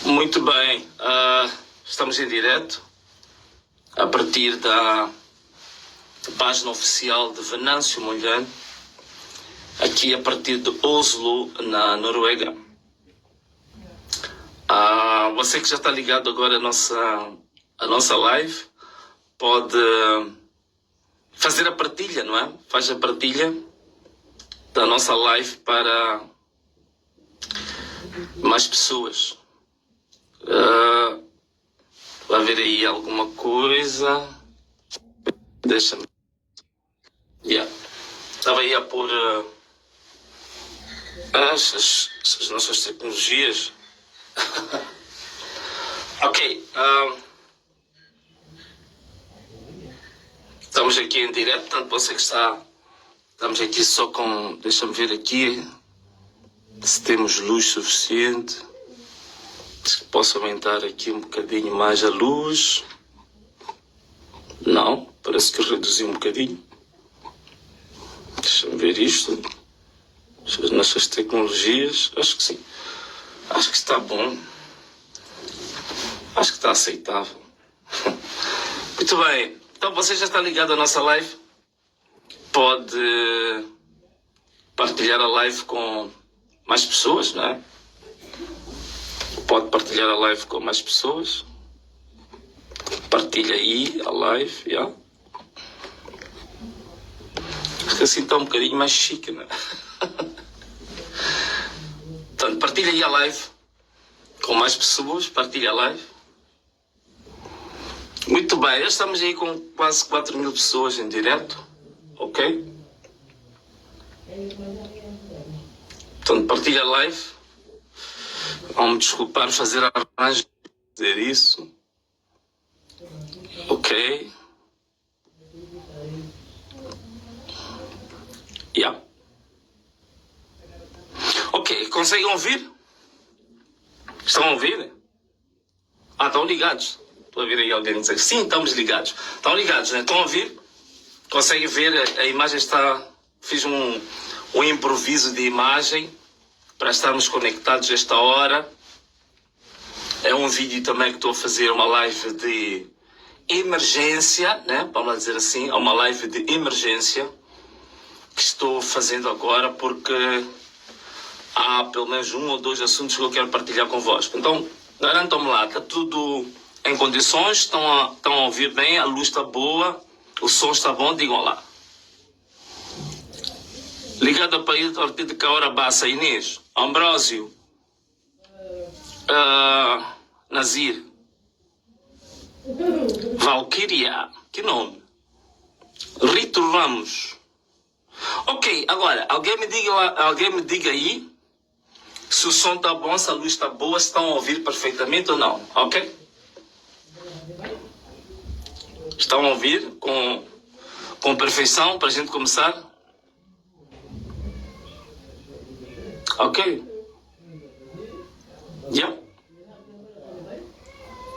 Muito bem, estamos em direto a partir da página oficial de Venâncio Mondlane, aqui a partir de Oslo, na Noruega. Você que já está ligado agora à nossa live, pode fazer a partilha, não é? Faz a partilha da nossa live para mais pessoas. Vai ver aí alguma coisa. Deixa-me. Estava aí a pôr as nossas tecnologias. Ok. Estamos aqui em direto, portanto você que está. Estamos aqui só com. Deixa-me ver aqui se temos luz suficiente. Posso aumentar aqui um bocadinho mais a luz? Não, parece que reduzi um bocadinho. Deixa-me ver isto. As nossas tecnologias. Acho que sim. Acho que está bom. Acho que está aceitável. Muito bem. Então você já está ligado à nossa live? Pode partilhar a live com mais pessoas, não é? Pode partilhar a live com mais pessoas. Partilha aí a live, já. Acho que assim está um bocadinho mais chique, né? Portanto, partilha aí a live com mais pessoas. Partilha a live. Muito bem, já estamos aí com quase 4.000 pessoas em direto. Ok? Portanto, partilha a live. Vamos desculpar fazer arranjo, dizer isso. Ok. Ok, conseguem ouvir? Estão a ouvir? Estão ligados. Estou a ver aí alguém dizer sim, estamos ligados. Estão ligados, né? Estão a ouvir? Conseguem ver? A imagem está... Fiz um improviso de imagem para estarmos conectados esta hora. É um vídeo também que estou a fazer, uma live de emergência, né? Vamos dizer assim, é uma live de emergência que estou fazendo agora porque há pelo menos 1 ou 2 assuntos que eu quero partilhar convosco. Então, garantam-me lá, está tudo em condições, estão a ouvir bem, a luz está boa, o som está bom, digam lá. Ligado a partir de Caora Bassa, Inês, Ambrósio, Nazir, Valkyria, que nome? Rito Ramos. Ok, agora, alguém me diga aí se o som está bom, se a luz está boa, se estão a ouvir perfeitamente ou não, ok? Estão a ouvir com perfeição para a gente começar? Ok.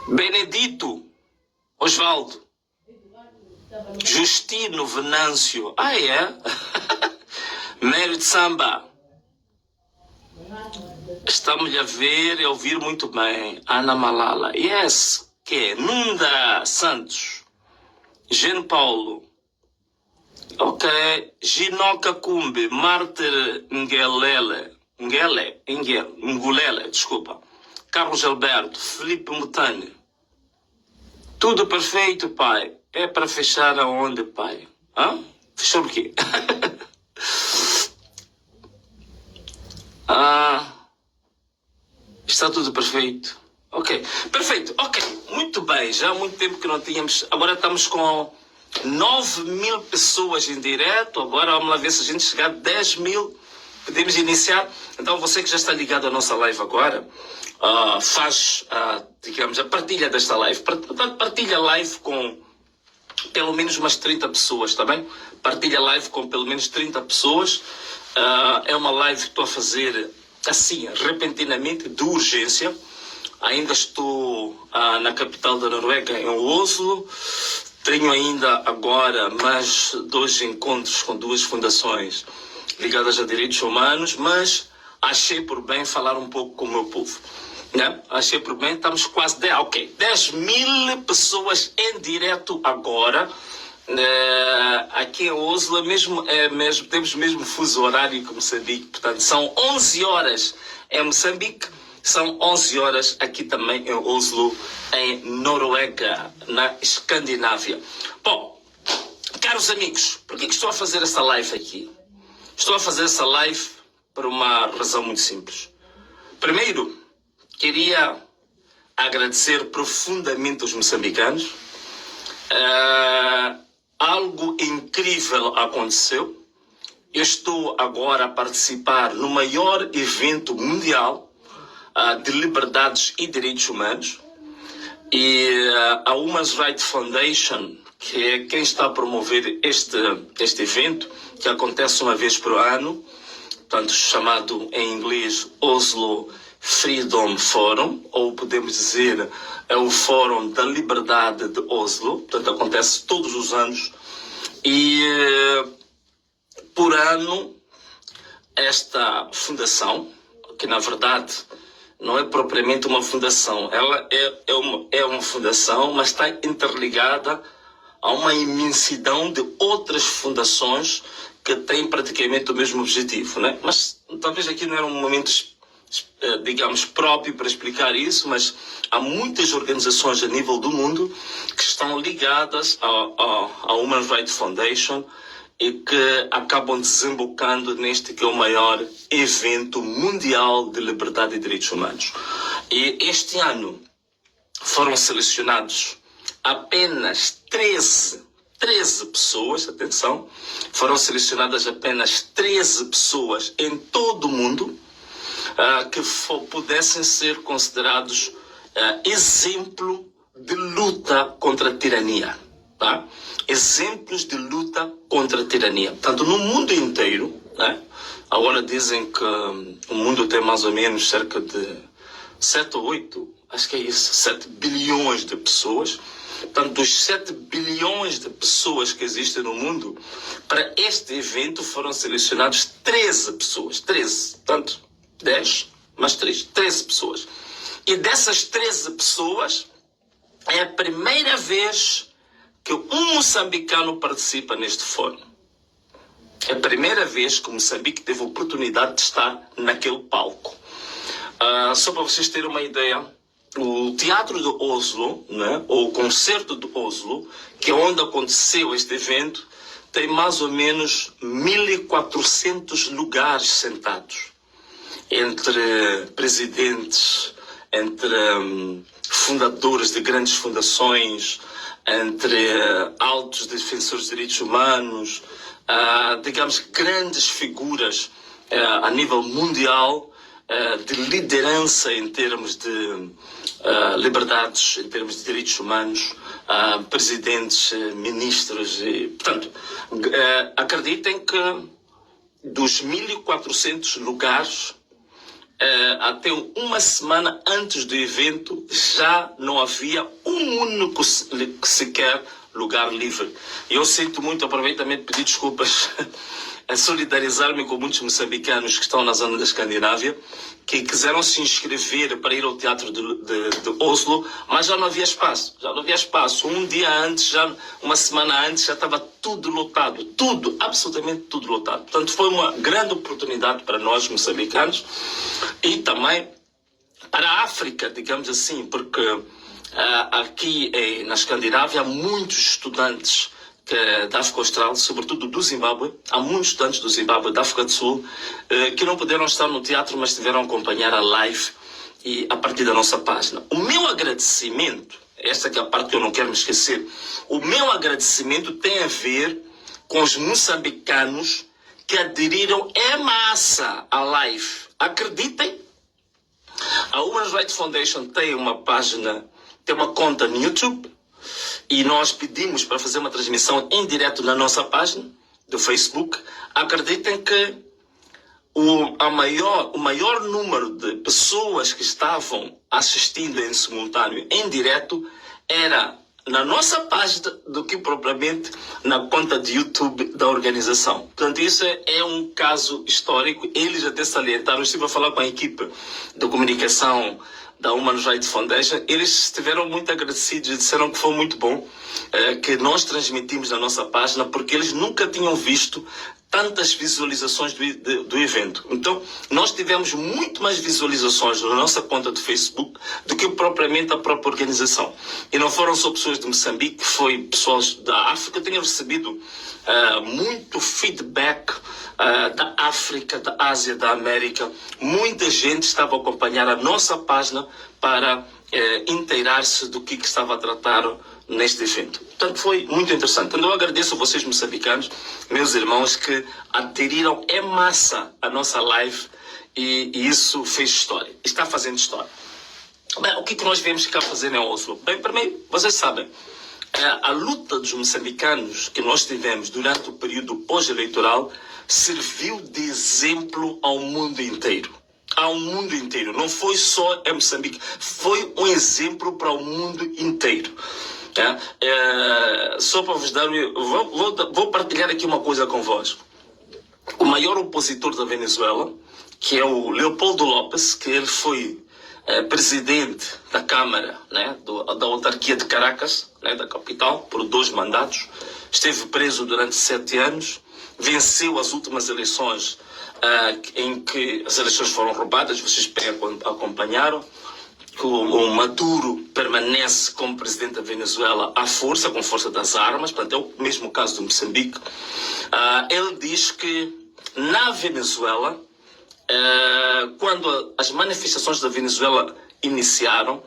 Benedito, Osvaldo, Justino Venâncio, é? Mério de Samba, estamos a ver e a ouvir muito bem. Ana Malala, yes, que Nunda Santos, Jean Paulo, ok, Ginoca Cumbe, Mártir Ngulele, desculpa, Carlos Alberto, Felipe Mutane. Tudo perfeito, pai. É para fechar aonde, pai? Fechou o quê? Está tudo perfeito. Ok. Perfeito. Ok. Muito bem. Já há muito tempo que não tínhamos... Agora estamos com 9.000 pessoas em direto. Agora vamos lá ver se a gente chegar a 10.000. Podemos iniciar. Então você que já está ligado à nossa live agora, faz, digamos, a partilha desta live. Partilha a live pelo menos umas 30 pessoas, tá bem? Partilha a live com pelo menos 30 pessoas. É uma live que estou a fazer assim, repentinamente, de urgência. Ainda estou na capital da Noruega, em Oslo. Tenho ainda agora mais 2 encontros com 2 fundações ligadas a direitos humanos, mas achei por bem falar um pouco com o meu povo. Né? Achei por bem, estamos quase 10 mil pessoas em direto agora. Aqui em Oslo, temos mesmo fuso horário que Moçambique, portanto são 11 horas em Moçambique, são 11 horas aqui também em Oslo, em Noruega, na Escandinávia. Bom, caros amigos, por que estou a fazer esta live aqui? Estou a fazer essa live por uma razão muito simples. Primeiro, queria agradecer profundamente aos moçambicanos. Algo incrível aconteceu. Eu estou agora a participar no maior evento mundial de liberdades e direitos humanos. E a Human Rights Foundation, que é quem está a promover este evento, que acontece uma vez por ano, portanto chamado em inglês Oslo Freedom Forum, ou podemos dizer é o Fórum da Liberdade de Oslo, portanto acontece todos os anos, e por ano esta fundação, que na verdade não é propriamente uma fundação, ela é uma fundação, mas está interligada a uma imensidão de outras fundações que têm praticamente o mesmo objetivo, né? Mas talvez aqui não era um momento, digamos, próprio para explicar isso, mas há muitas organizações a nível do mundo que estão ligadas à Human Rights Foundation e que acabam desembocando neste que é o maior evento mundial de liberdade e direitos humanos. E este ano foram selecionados apenas 13 pessoas, atenção, foram selecionadas apenas 13 pessoas em todo o mundo que pudessem ser considerados exemplo de luta contra a tirania. Tá? Exemplos de luta contra a tirania. Portanto, no mundo inteiro, né? Agora dizem que o mundo tem mais ou menos cerca de 7 ou 8, acho que é isso, 7 bilhões de pessoas. Portanto, dos 7 bilhões de pessoas que existem no mundo, para este evento foram selecionados 13 pessoas. 13. Portanto, 10 mais 3. 13 pessoas. E dessas 13 pessoas, é a primeira vez que um moçambicano participa neste fórum. É a primeira vez que o Moçambique teve a oportunidade de estar naquele palco. Só para vocês terem uma ideia, o Teatro de Oslo, né, ou o Concerto de Oslo, que é onde aconteceu este evento, tem mais ou menos 1.400 lugares sentados. Entre presidentes, entre fundadores de grandes fundações, entre altos defensores de direitos humanos, digamos, grandes figuras a nível mundial de liderança em termos de liberdades, em termos de direitos humanos, presidentes, ministros. Portanto, acreditem que dos 1.400 lugares, até uma semana antes do evento, já não havia um único sequer lugar livre. Eu sinto muito, aproveitamente pedir desculpas, a solidarizar-me com muitos moçambicanos que estão na zona da Escandinávia, que quiseram se inscrever para ir ao teatro de Oslo, mas já não havia espaço. Já não havia espaço. Um dia antes, uma semana antes, já estava tudo lotado. Tudo, absolutamente tudo lotado. Portanto, foi uma grande oportunidade para nós, moçambicanos, e também para a África, digamos assim, porque aqui na Escandinávia há muitos estudantes da África Austral, sobretudo do Zimbábue. Há muitos estudantes do Zimbábue, da África do Sul, que não puderam estar no teatro, mas tiveram a acompanhar a live e a partir da nossa página. O meu agradecimento, esta que é a parte que eu não quero me esquecer, o meu agradecimento tem a ver com os moçambicanos que aderiram em massa à live. Acreditem, a Human Rights Foundation tem uma página, tem uma conta no YouTube, e nós pedimos para fazer uma transmissão em direto na nossa página do Facebook. Acreditem que o maior número de pessoas que estavam assistindo em simultâneo, em direto, era na nossa página do que propriamente na conta de YouTube da organização. Portanto, isso é um caso histórico. Eles até salientaram, eu estive a falar com a equipe de comunicação da Human Rights Foundation, eles estiveram muito agradecidos e disseram que foi muito bom que nós transmitimos na nossa página, porque eles nunca tinham visto tantas visualizações do evento. Então, nós tivemos muito mais visualizações na nossa conta do Facebook do que propriamente a própria organização. E não foram só pessoas de Moçambique, foi pessoas da África. Eu tenho recebido muito feedback da África, da Ásia, da América. Muita gente estava a acompanhar a nossa página para inteirar-se do que estava a tratar neste evento. Portanto, foi muito interessante. Então, eu agradeço a vocês, moçambicanos, meus irmãos, que aderiram em massa à nossa live e isso fez história. Está fazendo história. Bem, o que nós viemos cá fazer em Oslo? Bem, primeiro, vocês sabem, a luta dos moçambicanos que nós tivemos durante o período pós-eleitoral serviu de exemplo ao mundo inteiro. Ao mundo inteiro. Não foi só em Moçambique. Foi um exemplo para o mundo inteiro. Só para vos dar... Vou partilhar aqui uma coisa convosco. O maior opositor da Venezuela, que é o Leopoldo López, que ele foi presidente da Câmara, né, da autarquia de Caracas, né, da capital, por 2 mandatos. Esteve preso durante 7 anos. Venceu as últimas eleições em que as eleições foram roubadas. Vocês bem acompanharam. O Maduro permanece como presidente da Venezuela à força, com força das armas. Portanto, é o mesmo caso do Moçambique. Ele diz que na Venezuela, quando as manifestações da Venezuela iniciaram,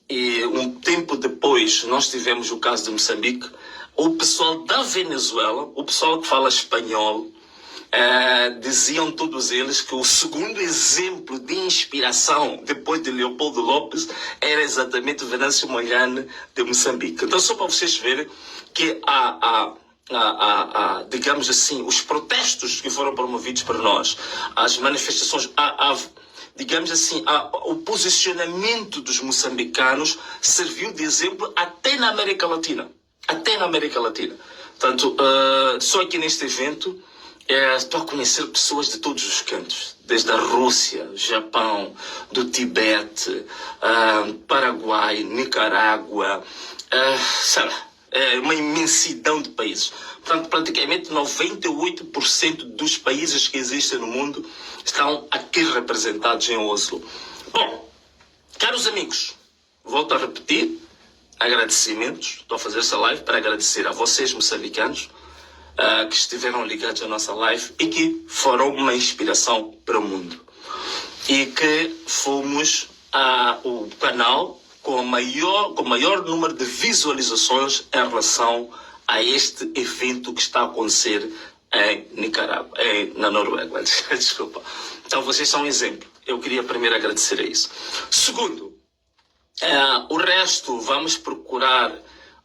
e um tempo depois nós tivemos o caso de Moçambique, o pessoal da Venezuela, o pessoal que fala espanhol, diziam todos eles que o segundo exemplo de inspiração depois de Leopoldo López era exatamente Venâncio Mondlane de Moçambique. Então, só para vocês verem que digamos assim, os protestos que foram promovidos por nós, as manifestações, digamos assim, o posicionamento dos moçambicanos serviu de exemplo até na América Latina. Até na América Latina. Portanto, só aqui neste evento, estou a conhecer pessoas de todos os cantos, desde a Rússia, Japão, do Tibete, Paraguai, Nicarágua, sei lá, uma imensidão de países. Portanto, praticamente 98% dos países que existem no mundo estão aqui representados em Oslo. Bom, caros amigos, volto a repetir, agradecimentos. Estou a fazer essa live para agradecer a vocês, moçambicanos, que estiveram ligados à nossa live e que foram uma inspiração para o mundo. E que fomos o canal com o maior número de visualizações em relação a este evento que está a acontecer em Nicarágua, na Noruega. Desculpa. Então, vocês são um exemplo. Eu queria primeiro agradecer a isso. Segundo, o resto vamos procurar.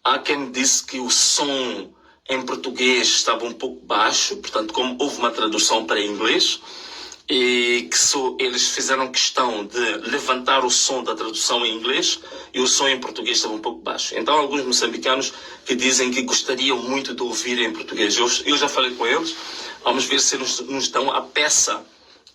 Há quem disse que o som em português estava um pouco baixo, portanto, como houve uma tradução para inglês, e que eles fizeram questão de levantar o som da tradução em inglês e o som em português estava um pouco baixo. Então, alguns moçambicanos que dizem que gostariam muito de ouvir em português. Eu já falei com eles, vamos ver se eles nos dão a peça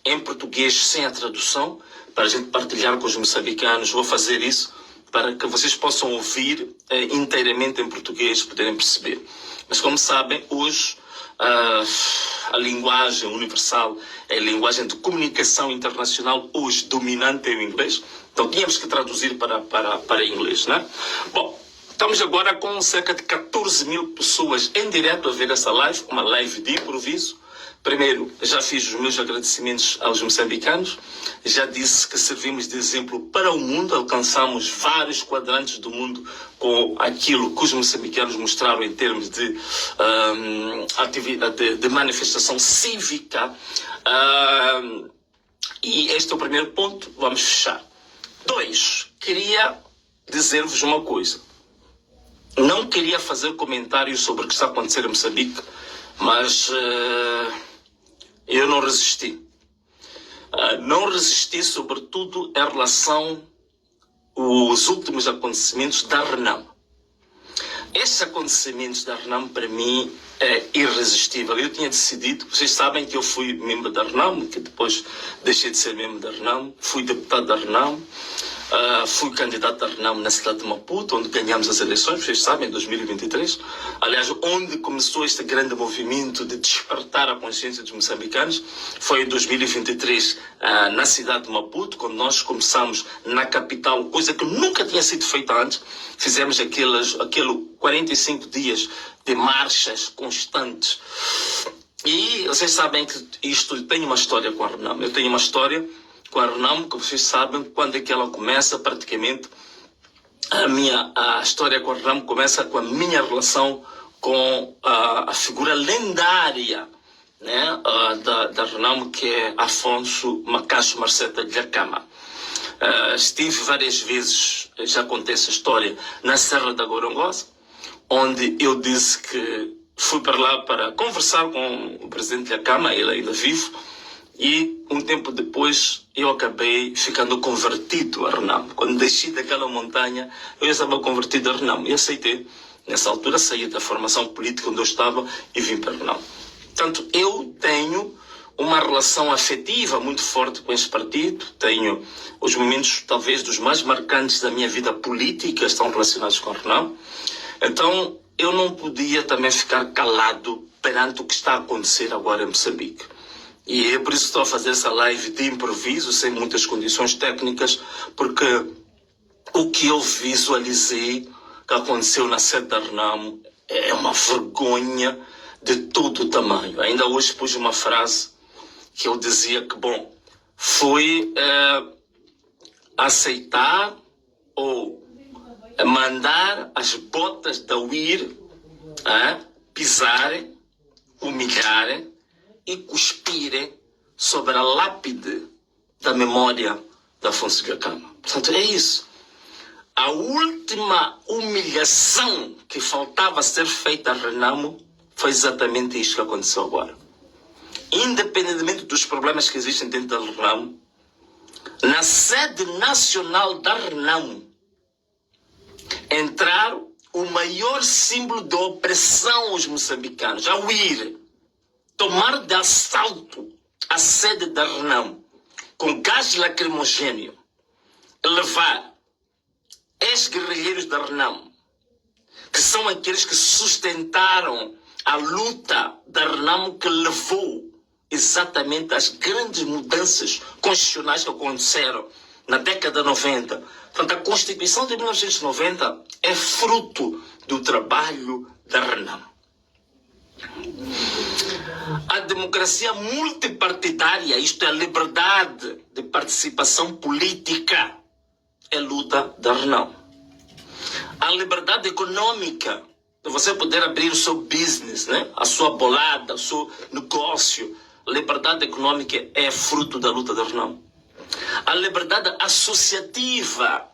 em português sem a tradução, para a gente partilhar com os moçambicanos. Vou fazer isso para que vocês possam ouvir inteiramente em português, poderem perceber. Mas como sabem, hoje a linguagem universal é a linguagem de comunicação internacional, hoje dominante é o inglês. Então tínhamos que traduzir para inglês, né? Bom, estamos agora com cerca de 14 mil pessoas em direto a ver essa live, uma live de improviso. Primeiro, já fiz os meus agradecimentos aos moçambicanos, já disse que servimos de exemplo para o mundo, alcançamos vários quadrantes do mundo com aquilo que os moçambicanos mostraram em termos de atividade, de manifestação cívica. E este é o primeiro ponto, vamos fechar. 2, queria dizer-vos uma coisa. não queria fazer comentários sobre o que está a acontecer em Moçambique, mas eu não resisti. Não resisti, sobretudo, em relação aos últimos acontecimentos da RENAM. Estes acontecimentos da RENAM, para mim, é irresistível. Eu tinha decidido, vocês sabem que eu fui membro da RENAM, que depois deixei de ser membro da RENAM, fui deputado da RENAM, fui candidato da RENAM na cidade de Maputo, onde ganhamos as eleições, vocês sabem, em 2023. Aliás, onde começou este grande movimento de despertar a consciência dos moçambicanos foi em 2023, na cidade de Maputo, quando nós começamos na capital, coisa que nunca tinha sido feita antes. Fizemos aqueles 45 dias de marchas constantes. E vocês sabem que isto tem uma história com a RENAM. Eu tenho uma história com a RENAM, que vocês sabem quando é que ela começa. Praticamente a história com a RENAM começa com a minha relação com a figura lendária, né, da RENAM, que é Afonso Macacho Marceta de Lhakama. Estive várias vezes, já contei essa história, na Serra da Gorongosa, onde eu disse que fui para lá para conversar com o presidente Lhakama, ele ainda vivo, e um tempo depois eu acabei ficando convertido a RENAM. Quando desci daquela montanha, eu já estava convertido a RENAM e aceitei. Nessa altura saí da formação política onde eu estava e vim para a RENAM. Portanto, eu tenho uma relação afetiva muito forte com esse partido. Tenho os momentos, talvez, dos mais marcantes da minha vida política estão relacionados com a RENAM. Então, eu não podia também ficar calado perante o que está a acontecer agora em Moçambique. E é por isso que estou a fazer essa live de improviso, sem muitas condições técnicas, porque o que eu visualizei que aconteceu na sede da RENAM é uma vergonha de todo o tamanho. Ainda hoje pus uma frase que eu dizia que, bom, foi aceitar ou mandar as botas da UIR pisarem, humilharem e cuspirem sobre a lápide da memória de Afonso Lhakama. Portanto, é isso. A última humilhação que faltava ser feita a RENAM foi exatamente isto que aconteceu agora. Independentemente dos problemas que existem dentro da RENAM, na sede nacional da RENAM, entraram o maior símbolo de opressão aos moçambicanos, a UIR, tomar de assalto a sede da RENAM com gás lacrimogêneo, levar ex-guerrilheiros da RENAM, que são aqueles que sustentaram a luta da RENAM, que levou exatamente às grandes mudanças constitucionais que aconteceram na década de 90. Portanto, a Constituição de 1990 é fruto do trabalho da RENAM. A democracia multipartidária, isto é, a liberdade de participação política, é luta da RENAM. A liberdade econômica, de você poder abrir o seu business, né? A sua bolada, o seu negócio, a liberdade econômica é fruto da luta da RENAM. A liberdade associativa,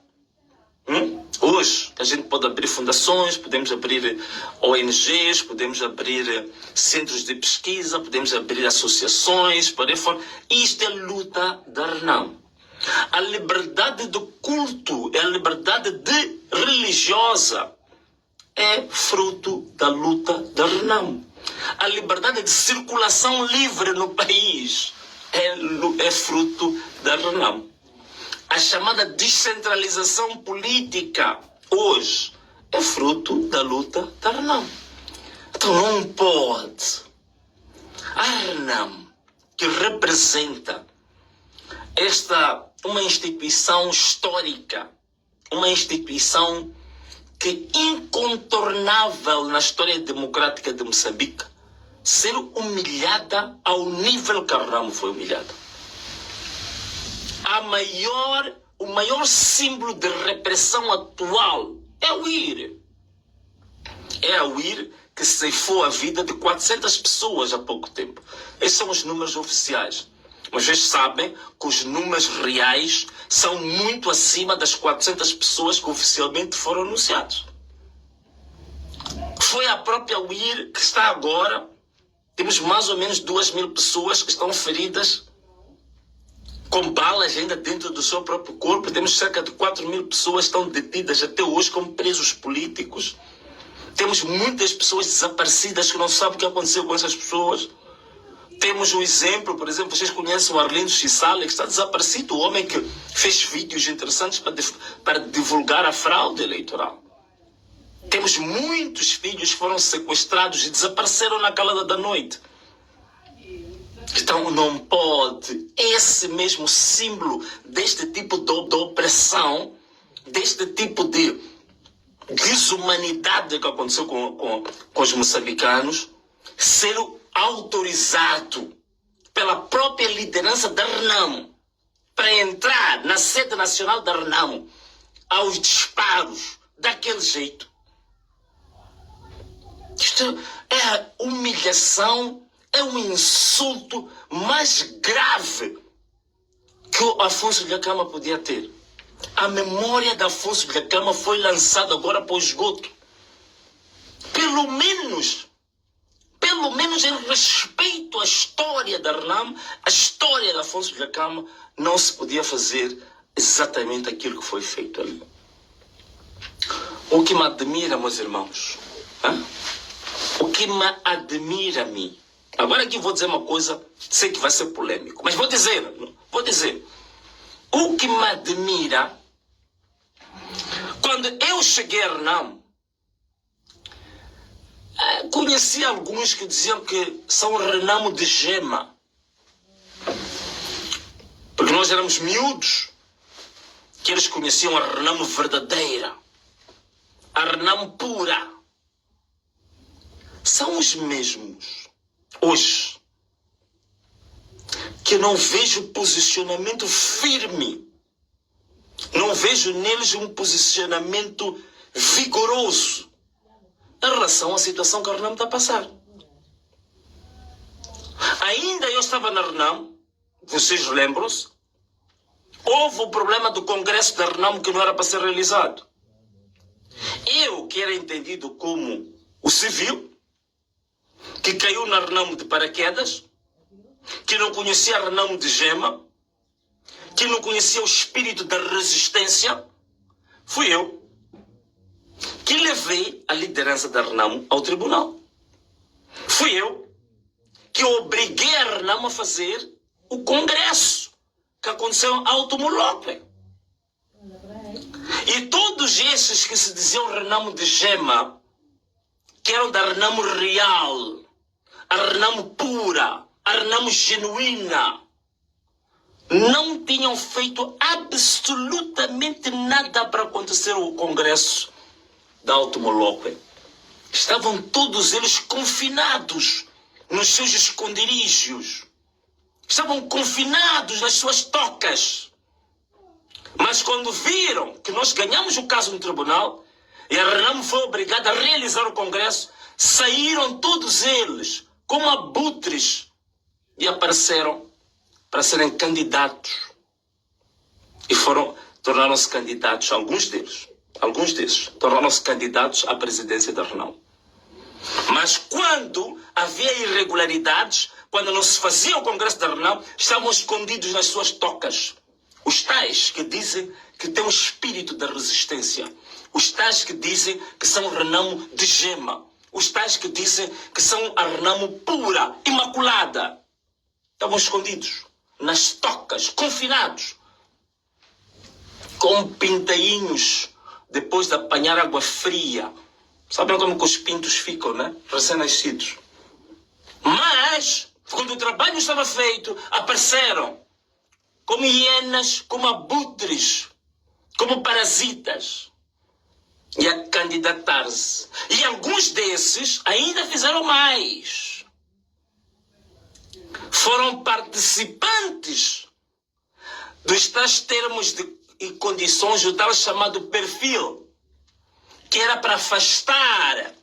hoje a gente pode abrir fundações, podemos abrir ONGs, podemos abrir centros de pesquisa, podemos abrir associações, por aí fora. Isto é luta da RENAM. A liberdade do culto, a liberdade religiosa é fruto da luta da RENAM. A liberdade de circulação livre no país é fruto da RENAM. A chamada descentralização política hoje é fruto da luta da RENAM. Então não pode a RENAM, que representa uma instituição histórica, uma instituição que é incontornável na história democrática de Moçambique, ser humilhada ao nível que a RENAM foi humilhada. O maior símbolo de repressão atual é o UIR. É a UIR que ceifou a vida de 400 pessoas há pouco tempo. Esses são os números oficiais. Mas vocês sabem que os números reais são muito acima das 400 pessoas que oficialmente foram anunciados. Foi a própria UIR que está agora. Temos mais ou menos 2.000 pessoas que estão feridas com balas ainda dentro do seu próprio corpo. Temos cerca de 4.000 pessoas que estão detidas até hoje como presos políticos. Temos muitas pessoas desaparecidas que não sabem o que aconteceu com essas pessoas. Temos um exemplo, por exemplo, vocês conhecem o Arlindo Chisale, que está desaparecido, o homem que fez vídeos interessantes para divulgar a fraude eleitoral. Temos muitos filhos que foram sequestrados e desapareceram na calada da noite. Então não pode esse mesmo símbolo deste tipo de opressão, deste tipo de desumanidade que aconteceu com os moçambicanos, ser autorizado pela própria liderança da Renamo para entrar na sede nacional da Renamo aos disparos daquele jeito. Isto é a humilhação, é um insulto mais grave que o Afonso Dhlakama podia ter. A memória de Afonso Dhlakama foi lançada agora para o esgoto. Pelo menos em respeito à história da Renamo, a história de Afonso Dhlakama, não se podia fazer exatamente aquilo que foi feito ali. O que me admira, meus irmãos, o que me admira a mim, agora aqui vou dizer uma coisa, sei que vai ser polêmico, mas vou dizer, o que me admira, quando eu cheguei a Renamo, conheci alguns que diziam que são Renamo de gema, porque nós éramos miúdos, que eles conheciam a Renamo verdadeira, a Renamo pura. São os mesmos, hoje, que não vejo posicionamento firme, não vejo neles um posicionamento vigoroso em relação à situação que a Renamo está a passar. Ainda eu estava na Renamo, vocês lembram-se, houve o problema do congresso da Renamo que não era para ser realizado. Eu, que era entendido como o civil, que caiu na Renamo de paraquedas, que não conhecia a Renamo de gema, que não conhecia o espírito da resistência, fui eu que levei a liderança da Renamo ao tribunal. Fui eu que obriguei a Renamo a fazer o congresso que aconteceu em Alto Molope. E todos esses que se diziam Renamo de gema, que eram da Renamo real, a Renamo pura, a Renamo genuína, não tinham feito absolutamente nada para acontecer o congresso da Alto Molope. Estavam todos eles confinados nos seus esconderijos. Estavam confinados nas suas tocas. Mas quando viram que nós ganhamos o caso no tribunal e a Renamo foi obrigada a realizar o congresso, saíram todos eles como abutres e apareceram para serem candidatos. E tornaram-se candidatos, alguns deles, tornaram-se candidatos à presidência da Renamo. Mas quando havia irregularidades, quando não se fazia o congresso da Renamo, estavam escondidos nas suas tocas. Os tais que dizem que têm o espírito da resistência. Os tais que dizem que são Renamo de gema. Os tais que dizem que são a Renamo pura, imaculada. Estavam escondidos nas tocas, confinados, com pintainhos, depois de apanhar água fria. Sabem como que os pintos ficam, né? Recém-nascidos. Mas, quando o trabalho estava feito, apareceram como hienas, como abutres, como parasitas, e a candidatar-se. E alguns desses ainda fizeram mais. Foram participantes dos tais termos e condições do tal chamado perfil, que era para afastar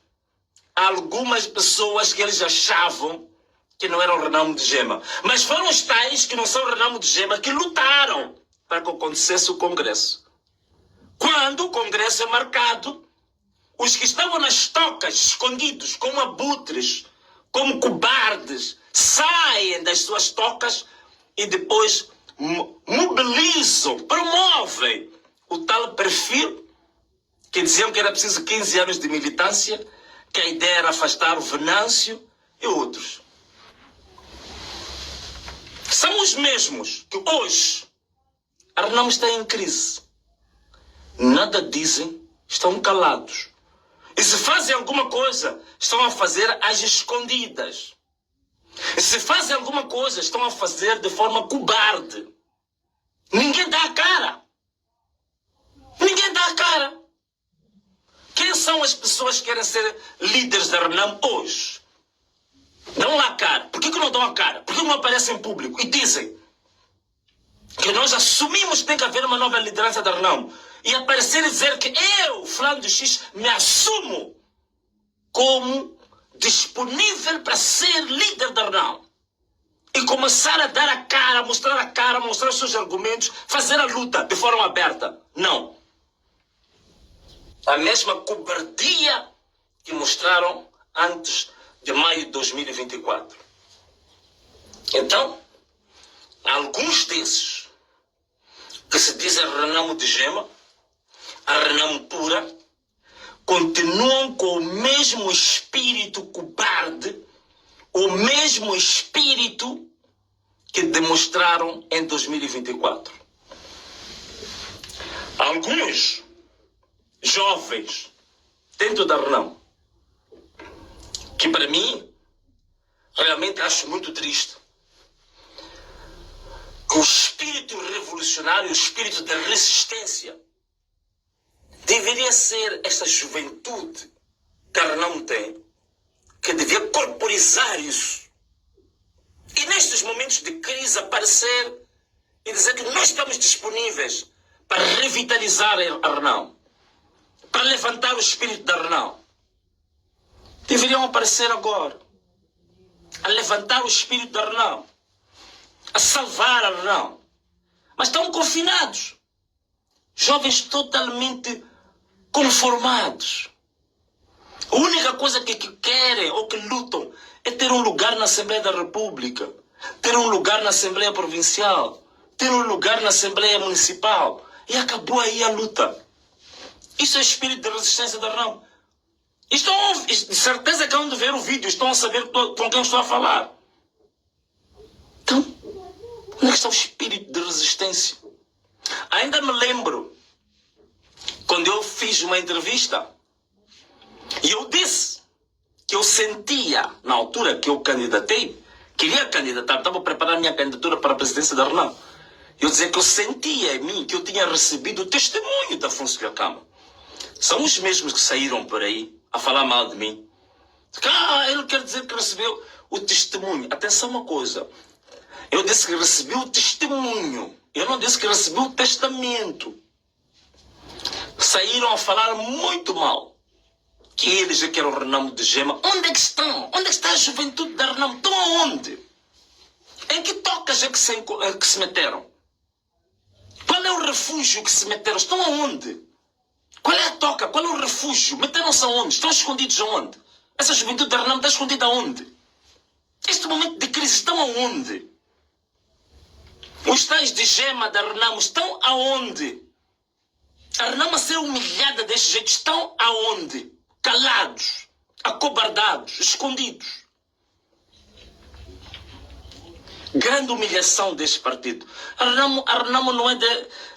algumas pessoas que eles achavam que não eram Renamo de gema. Mas foram os tais que não são Renamo de gema que lutaram para que acontecesse o congresso. Quando o congresso é marcado, os que estavam nas tocas, escondidos, como abutres, como cobardes, saem das suas tocas e depois mobilizam, promovem o tal perfil que diziam que era preciso 15 anos de militância, que a ideia era afastar o Venâncio e outros. São os mesmos que hoje a Renamo está em crise. Nada dizem, estão calados. E se fazem alguma coisa, estão a fazer às escondidas. E se fazem alguma coisa, estão a fazer de forma cobarde. Ninguém dá a cara. Ninguém dá a cara. Quem são as pessoas que querem ser líderes da Renamo hoje? Dão lá a cara. Por que não dão a cara? Por que não aparecem em público e dizem que nós assumimos que tem que haver uma nova liderança da Renamo? E aparecer e dizer que eu, fulano de X, me assumo como disponível para ser líder da Renamo. E começar a dar a cara, mostrar os seus argumentos, fazer a luta de forma aberta. Não. A mesma cobardia que mostraram antes de maio de 2024. Então, alguns desses que se dizem Renamo de Gema, a Renamo pura, continuam com o mesmo espírito cobarde, o mesmo espírito que demonstraram em 2024. Alguns jovens dentro da Renamo, que para mim realmente acho muito triste, que o espírito revolucionário, o espírito da resistência, deveria ser esta juventude que a Renamo tem, que devia corporizar isso. E nestes momentos de crise aparecer e dizer que nós estamos disponíveis para revitalizar a Renamo, para levantar o espírito da Renamo. Deveriam aparecer agora, a levantar o espírito da Renamo, a salvar a Renamo. Mas estão confinados. Jovens totalmente conformados. A única coisa que querem ou que lutam é ter um lugar na Assembleia da República, ter um lugar na Assembleia Provincial, ter um lugar na Assembleia Municipal. E acabou aí a luta. Isso é espírito de resistência da Renamo. Estão, de certeza que vão ver o vídeo, estão a saber com quem estou a falar. Então, onde é que está o espírito de resistência? Ainda me lembro quando eu fiz uma entrevista e eu disse que eu sentia, na altura que eu candidatei, queria candidatar, estava a preparar a minha candidatura para a presidência da Renamo. Eu dizia que eu sentia em mim que eu tinha recebido o testemunho da Afonso Dhlakama. São os mesmos que saíram por aí a falar mal de mim. Ele quer dizer que recebeu o testemunho. Atenção uma coisa. Eu disse que recebi o testemunho. Eu não disse que recebi o testamento. Saíram a falar muito mal. Que eles já querem o Renamo de Gema. Onde é que estão? Onde é que está a juventude da Renamo? Estão aonde? Em que tocas é que se meteram? Qual é o refúgio que se meteram? Estão aonde? Qual é a toca? Qual é o refúgio? Meteram-se aonde? Estão escondidos aonde? Essa juventude da Renamo está escondida aonde? Este momento de crise estão aonde? Os tais de Gema da Renamo estão aonde? A Renamo a ser humilhada deste jeito estão aonde? Calados, acobardados, escondidos. Grande humilhação deste partido. A Renamo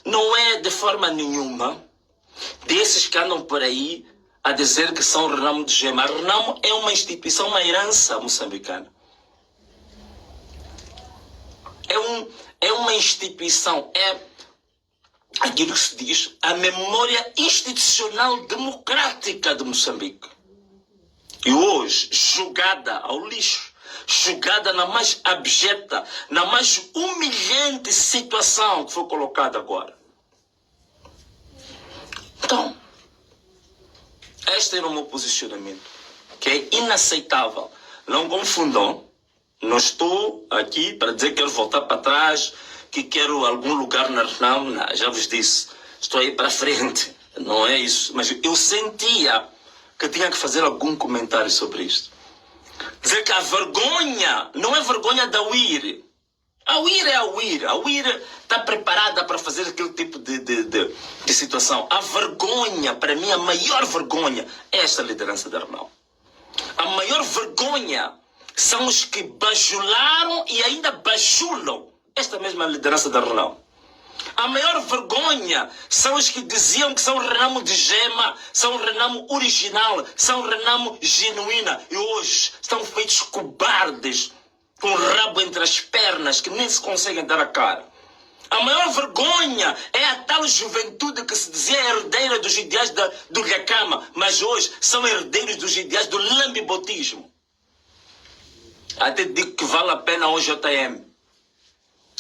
não é de forma nenhuma desses que andam por aí a dizer que são Renamo de Gema. A Renamo é uma instituição, uma herança moçambicana. É uma instituição, é aquilo que se diz a memória institucional democrática de Moçambique. E hoje, jogada ao lixo, jogada na mais abjeta, na mais humilhante situação que foi colocada agora. Então, este era o meu posicionamento, que é inaceitável. Não confundam, não estou aqui para dizer que quero voltar para trás, que quero algum lugar na Renamo. Já vos disse, estou aí para frente, não é isso. Mas eu sentia que tinha que fazer algum comentário sobre isto. Dizer que a vergonha não é vergonha da UIR. A UIR é a UIR. A UIR está preparada para fazer aquele tipo de situação. A vergonha, para mim, a maior vergonha é esta liderança da Renal. A maior vergonha são os que bajularam e ainda bajulam esta mesma liderança da Renal. A maior vergonha são os que diziam que são Renamo de gema, são Renamo original, são Renamo genuína. E hoje estão feitos cobardes, com o rabo entre as pernas, que nem se conseguem dar a cara. A maior vergonha é a tal juventude que se dizia herdeira dos ideais do Gakama, mas hoje são herdeiros dos ideais do lambibotismo. Até digo que vale a pena o JM.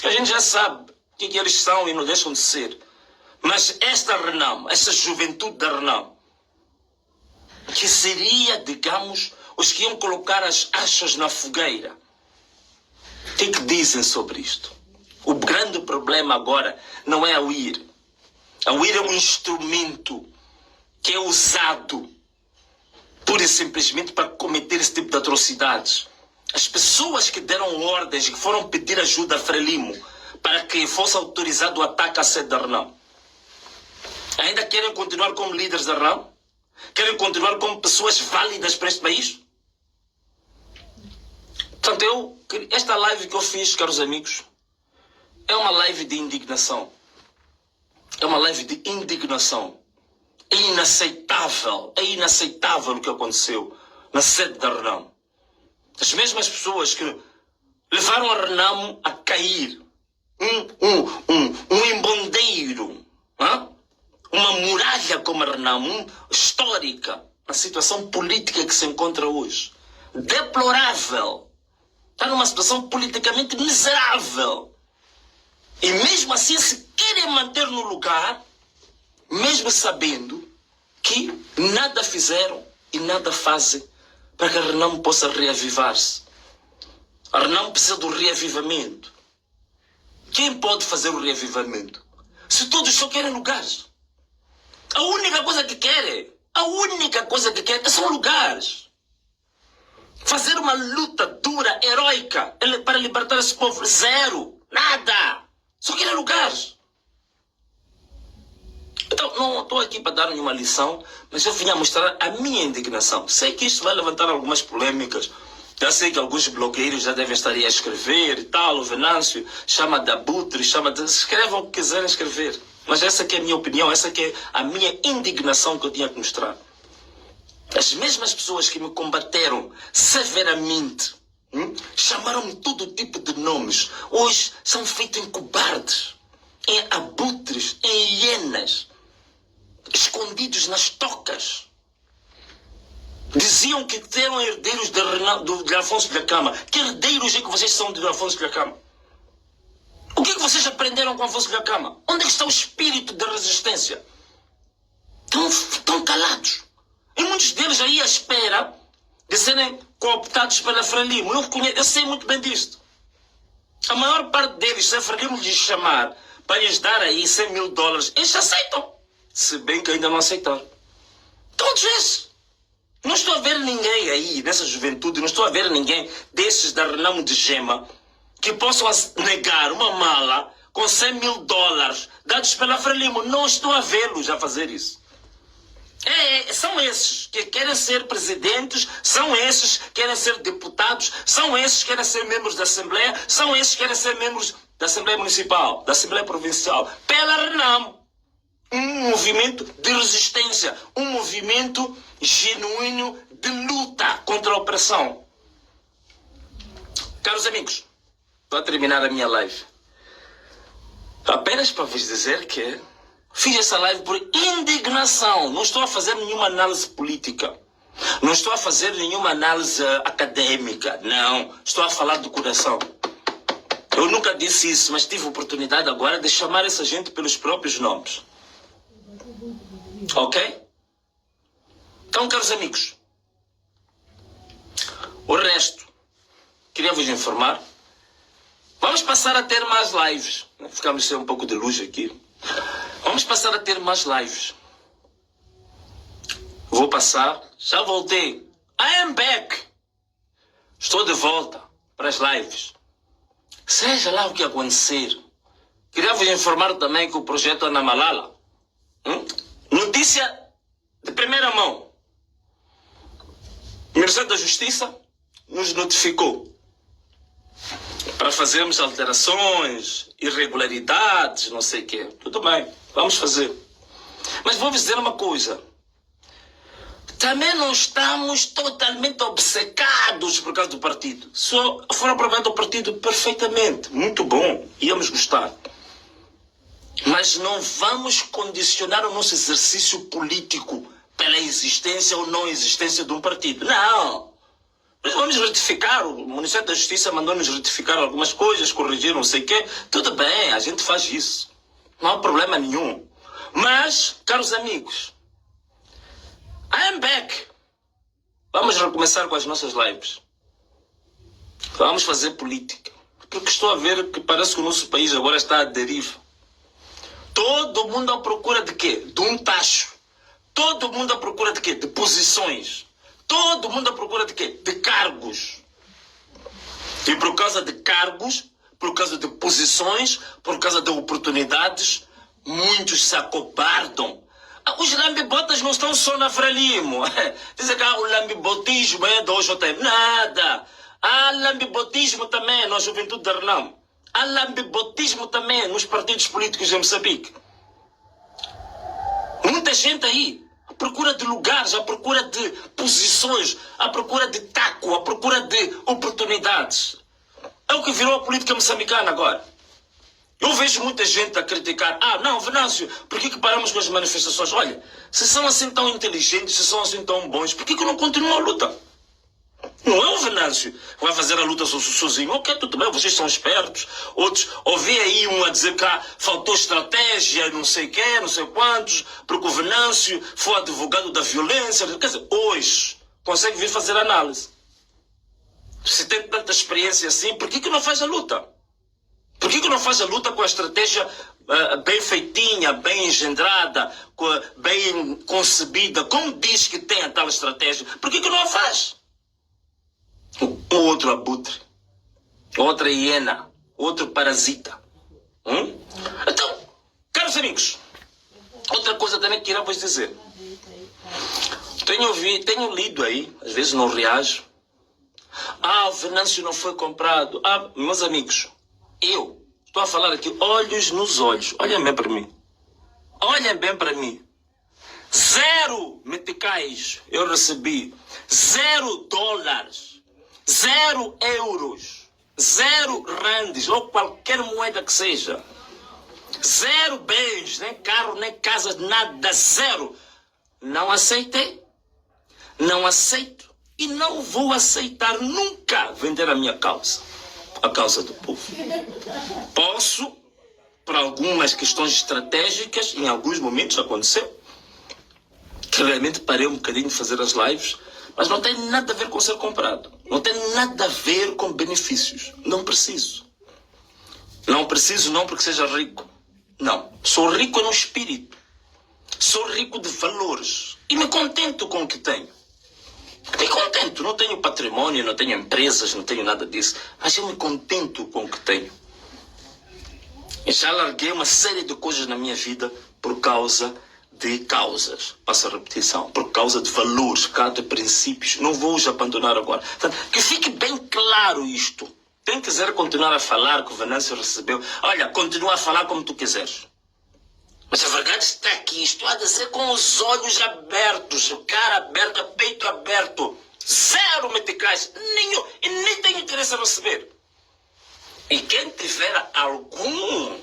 A gente já sabe o que eles são e não deixam de ser. Mas esta Renamo, esta juventude da Renamo, que seria, digamos, os que iam colocar as achas na fogueira. O que dizem sobre isto? O grande problema agora não é a UIR. A UIR é um instrumento que é usado pura e simplesmente para cometer esse tipo de atrocidades. As pessoas que deram ordens, que foram pedir ajuda a Frelimo para que fosse autorizado o ataque à sede da Renamo, ainda querem continuar como líderes da Renamo? Querem continuar como pessoas válidas para este país? Portanto, esta live que eu fiz, caros amigos, é uma live de indignação. É uma live de indignação. É inaceitável o que aconteceu na sede da Renamo. As mesmas pessoas que levaram a Renamo a cair. Um embondeiro. Uma muralha como a Renamo, histórica, na situação política que se encontra hoje. Deplorável. Está numa situação politicamente miserável. E mesmo assim se querem manter no lugar, mesmo sabendo que nada fizeram e nada fazem para que a Renamo possa reavivar-se. A Renamo precisa do reavivamento. Quem pode fazer o reavivamento? Se todos só querem lugares. A única coisa que querem são lugares. Fazer uma luta dura, heróica, para libertar esse povo. Zero. Nada. Só querem lugares. Então, não estou aqui para dar nenhuma lição, mas eu vim a mostrar a minha indignação. Sei que isto vai levantar algumas polêmicas. Já sei que alguns blogueiros já devem estar aí a escrever e tal. O Venâncio chama de abutre, escrevam o que quiserem escrever. Mas essa que é a minha opinião, essa que é a minha indignação que eu tinha que mostrar. As mesmas pessoas que me combateram severamente, chamaram-me todo tipo de nomes, hoje são feitos em cobardes, em abutres, em hienas, escondidos nas tocas. Diziam que eram herdeiros de Afonso de Gakama. Que herdeiros é que vocês são de Afonso de Gakama? O que é que vocês aprenderam com Afonso de Gakama? Onde é que está o espírito da resistência? Estão calados. E muitos deles aí à espera de serem cooptados pela Frelimo. Eu sei muito bem disto. A maior parte deles, se a Frelimo lhes chamar para lhes dar aí $100 mil, eles aceitam. Se bem que ainda não aceitaram. Todos esses. Não estou a ver ninguém aí, nessa juventude, não estou a ver ninguém desses da Renamo de gema que possam negar uma mala com $100 mil dados pela Frelimo. Não estou a vê-los a fazer isso. São esses que querem ser presidentes, são esses que querem ser deputados, são esses que querem ser membros da Assembleia, são esses que querem ser membros da Assembleia Municipal, da Assembleia Provincial, pela Renamo. Um movimento de resistência, um movimento genuíno de luta contra a opressão. Caros amigos, vou terminar a minha live. Apenas para vos dizer que fiz essa live por indignação. Não estou a fazer nenhuma análise política. Não estou a fazer nenhuma análise acadêmica. Não. Estou a falar do coração. Eu nunca disse isso, mas tive a oportunidade agora de chamar essa gente pelos próprios nomes. Ok? Então, caros amigos, o resto, queria vos informar. Vamos passar a ter mais lives. Ficamos sem um pouco de luz aqui. Vamos passar a ter mais lives. Vou passar. Já voltei. I am back. Estou de volta para as lives. Seja lá o que acontecer. Queria vos informar também que o projeto Ana Malala, notícia de primeira mão. O Ministério da Justiça nos notificou para fazermos alterações, irregularidades, não sei o quê. Tudo bem, vamos fazer. Mas vou dizer uma coisa. Também não estamos totalmente obcecados por causa do partido. Só foram aprovados o partido perfeitamente. Muito bom. Íamos gostar. Mas não vamos condicionar o nosso exercício político pela existência ou não existência de um partido. Não. Vamos retificar. O Ministério da Justiça mandou-nos retificar algumas coisas, corrigir não sei o quê. Tudo bem, a gente faz isso. Não há problema nenhum. Mas, caros amigos, I am back. Vamos recomeçar com as nossas lives. Vamos fazer política. Porque estou a ver que parece que o nosso país agora está à deriva. Todo mundo à procura de quê? De um tacho. Todo mundo à procura de quê? De posições. Todo mundo à procura de quê? De cargos. E por causa de cargos, por causa de posições, por causa de oportunidades, muitos se acobardam. Os lambibotas não estão só na Frelimo. Dizem que o lambibotismo é do OJM. Nada. Há lambibotismo também na Juventude da Renamo. Há lambibotismo também nos partidos políticos em Moçambique. Muita gente aí à procura de lugares, à procura de posições, à procura de taco, à procura de oportunidades. É o que virou a política moçambicana agora. Eu vejo muita gente a criticar. Não, Venâncio, por que paramos com as manifestações? Olha, se são assim tão inteligentes, se são assim tão bons, por que não continuam a luta? Não é o Venâncio que vai fazer a luta sozinho. Ok, tudo bem, vocês são espertos. Outros, ouvi aí um a dizer que faltou estratégia, não sei quê, não sei quantos, porque o Venâncio foi advogado da violência. Quer dizer, hoje, consegue vir fazer análise. Se tem tanta experiência assim, por que não faz a luta? Por que não faz a luta com a estratégia bem feitinha, bem engendrada, bem concebida? Como diz que tem a tal estratégia? Por que não a faz? Um outro abutre, outra hiena, outro parasita. Então, caros amigos, outra coisa também que irá vos dizer. Tenho lido aí, às vezes não reajo. O Venâncio não foi comprado. Meus amigos, eu estou a falar aqui olhos nos olhos. Olhem bem para mim. Olhem bem para mim. 0 meticais eu recebi. 0 dólares. 0 euros. 0 randes. Ou qualquer moeda que seja. 0 bens. Nem carro, nem casa, nada. 0. Não aceitei. Não aceito. E não vou aceitar nunca vender a minha causa. A causa do povo. Posso, por algumas questões estratégicas, em alguns momentos aconteceu, que realmente parei um bocadinho de fazer as lives, mas não tem nada a ver com ser comprado. Não tem nada a ver com benefícios. Não preciso. Não preciso não porque seja rico. Não. Sou rico no espírito. Sou rico de valores. E me contento com o que tenho. Me contento, não tenho patrimônio, não tenho empresas, não tenho nada disso, mas eu me contento com o que tenho. E já larguei uma série de coisas na minha vida por causa de causas, passo a repetição, por causa de valores, por causa de princípios. Não vou os abandonar agora. Portanto, que fique bem claro isto. Quem quiser continuar a falar que o Venâncio recebeu, olha, continua a falar como tu quiseres. Mas a verdade está aqui, estou a dizer com os olhos abertos, cara aberta, peito aberto. 0 meticais, nenhum, e nem tenho interesse em receber. E quem tiver algum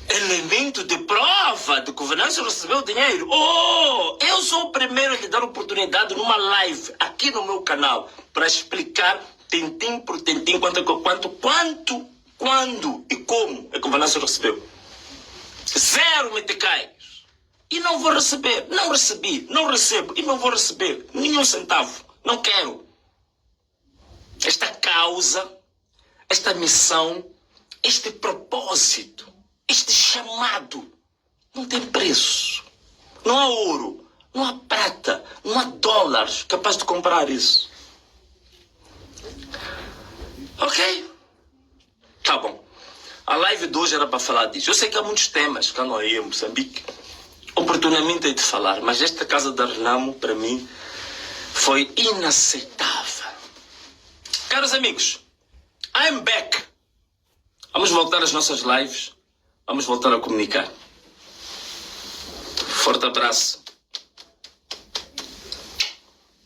elemento de prova de que o Venâncio recebeu dinheiro, eu sou o primeiro a lhe dar oportunidade numa live aqui no meu canal para explicar tentim por tentim quando e como é que o Venâncio recebeu. 0 meticais. E não vou receber. Não recebi. Não recebo. E não vou receber. Nenhum centavo. Não quero. Esta causa, esta missão, este propósito, este chamado, não tem preço. Não há ouro. Não há prata, não há dólares capaz de comprar isso. Ok? Tá bom. A live de hoje era para falar disso. Eu sei que há muitos temas que eu não ia em Moçambique. Oportunamente hei de falar, mas esta casa da Renamo, para mim, foi inaceitável. Caros amigos, I'm back. Vamos voltar às nossas lives. Vamos voltar a comunicar. Forte abraço.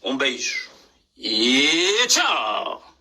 Um beijo. E tchau.